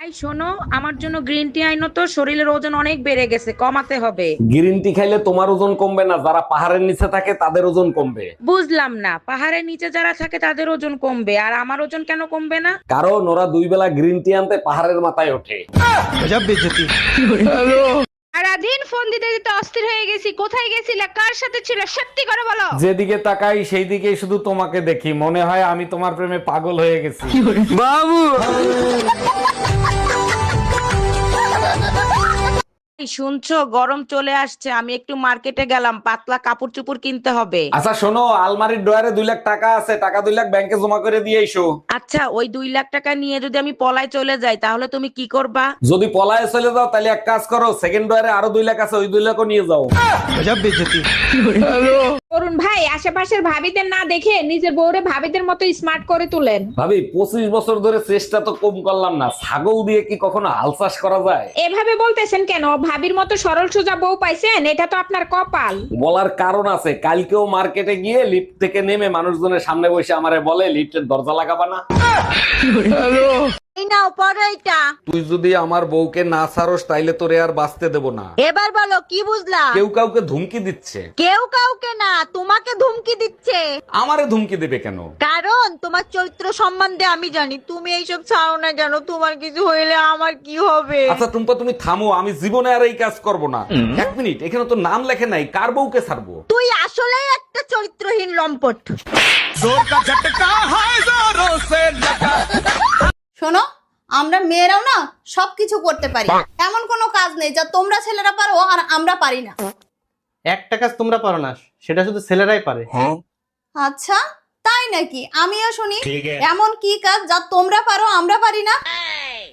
এই শোনো, আমার জন্য গ্রিন টি আইনো তো, শরীরের ওজন অনেক বেড়ে গেছে, কমাতে হবে। গ্রিন টি খাইলে তোমার ওজন কমবে না, যারা পাহাড়ের নিচে থাকে তাদের ওজন কমবে। বুঝলাম না, পাহাড়ের নিচে যারা থাকে তাদের ওজন কমবে আর আমার ওজন কেন কমবে না? কারণ ওরা 2 বেলা গ্রিন টি আনতে পাহাড়ের মাথায় ওঠে। সারাদিন ফোন দিতে দিতে অস্থির হয়ে গেছি। কোথায় গেছিলা, কার সাথে ছিল, সত্যি করে বলো। যেদিকে তাকাই সেই দিকেই শুধু তোমাকে দেখি, মনে হয় আমি তোমার প্রেমে পাগল হয়ে গেছি। এই শুনছো, গরম চলে আসছে, আমি একটু মার্কেটে গেলাম, পাতলা কাপড় চোপড় কিনতে হবে। আচ্ছা শোনো, আলমারির ডয়ারে 2 লাখ টাকা আছে, টাকা 2 লাখ ব্যাংকে জমা করে দিয়ে এসো। আচ্ছা, ওই 2 লাখ টাকা নিয়ে যদি আমি পলায় চলে যাই তাহলে তুমি কি করবা? যদি পলায়ে চলে যাও তাহলে এক কাজ করো, সেকেন্ড ডয়ারে আরো 2 লাখ আছে, ওই 2 লাখও নিয়ে যাও। অরুণ ভাই, আশেপাশের ভাবিদের না দেখে নিজের বউরে ভাবিদের মতো স্মার্ট করে তুলেন। ভাবি 25 বছর ধরে চেষ্টা তো কম করলাম না, ছাগল দিয়ে কি কখনো হাল চাষ করা যায়? এভাবে বলতেছেন কেন? ভাবির মতো সরল সোজা বউ পাইছেন, এটা তো আপনার কপাল। বলার কারণ আছে, কালকেও মার্কেটে গিয়ে লিফট থেকে নেমে মানুষজনের সামনে বসে আমারে বলে, লিফটের দরজা লাগাবা না? এই নাও পড়ো এটা। তুই যদি আমার বউকে না ছাড়স তাইলে তোরে আর বাঁচতে দেব না। এবার বলো কি বুঝলা? কেউ কাউকে ধুমকি দিচ্ছে। কেউ কাউকে না, তোমাকে ধুমকি দিচ্ছে। আমারে ধুমকি দেবে কেন? কারণ তোমার চরিত্র সম্বন্ধে আমি জানি। তুমি এইসব ছাড়ো না কেন? তোমার কিছু হইলে আমার কি হবে? আচ্ছা টুম্পা, তুমি থামো, আমি জীবনে আর এই কাজ করব না। 1 মিনিট, এখানে তো নাম লেখে নাই, কার বউকে ছাড়বো? তুই আসলেই একটা চরিত্রহীন লম্পট। শোনো, আমরা মেয়েরাও না সবকিছু করতে পারি, এমন কোনো কাজ নেই যা তোমরা ছেলেরা পারো আর আমরা পারি না। একটা কাজ তোমরা পারো না, সেটা শুধু ছেলেরাই পারে। আচ্ছা তাই নাকি? আমিও শুনি এমন কি কাজ যা তোমরা পারো আমরা পারি না।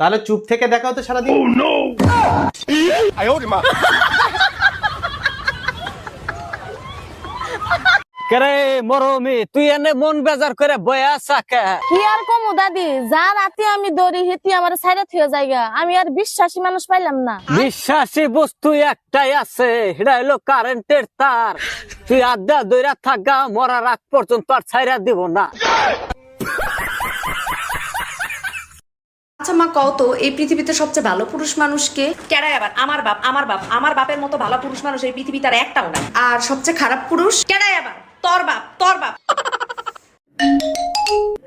তাহলে চুপ থেকে দেখাও তো সারাদিন। কেরে মরমি, তুই এনে মন বেজার করে বয়া সাকা। কি আর কমু দাদি, যা রাতে আমি দৌড়ি হেতি আমার সাইডে থিয়ে জায়গা, আমি আর বিশ্বাসী মানুষ পাইলাম না। বিশ্বাসী বস্তু একটাই আছে, সেটা হলো কারেন্টের তার। তুই আড্ডা দইরা থাকা, মরার আগ পর্যন্ত আর ছাইরা দিব না। আচ্ছা মা, কও তো এই পৃথিবীতে সবচেয়ে ভালো পুরুষ মানুষকে? কেডাই আবার? আমার বাপ। আমার বাপ, আমার বাপের মতো ভালো পুরুষ মানুষ এই পৃথিবীতে আর একটাও না। আর সবচেয়ে খারাপ পুরুষ? কেডাই আবার? তোর বাপ, তোর বাপ।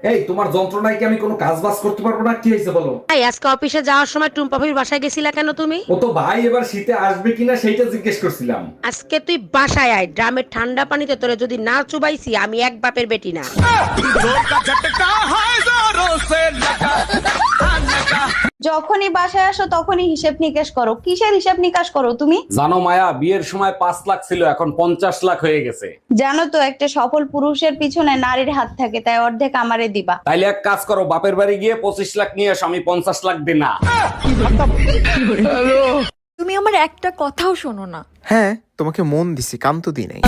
এই তোমার যন্ত্রণায় কি আমি কোনো কাজ বাজ করতে পারবো না? কি হয়েছে বলো? এই আজকে অফিসে যাওয়ার সময় টুম্পা ভাবির বাসায় গেছিলা কেন তুমি? ও তো ভাই এবার শীতে আসবে কিনা সেইটা জিজ্ঞেস করছিলাম। আজকে তুই বাসায় আয়, ড্রামের ঠান্ডা পানিতে তোরে যদি না চুবাইছি, আমি এক বাপের বেটি না। যখনই বাসায় আসো তখনই হিসেব নিকেশ করো। কিসের হিসেব নিকাশ করো তুমি? জানো মায়া, বিয়ের সময় 5 লাখ ছিল, এখন 50 লাখ হয়ে গেছে। জানো তো, একটা সফল পুরুষের পিছনে নারীর হাত থাকে, তাই অর্ধেক আমারে দিবা। তাইলে এক কাজ করো, বাপের বাড়ি গিয়ে 25 লাখ নিয়ে এসো, আমি 50 লাখ দিই না। তুমি আমার একটা কথাও শোনো না। হ্যাঁ, তোমাকে মন দিছি, কাম তো দিই নাই।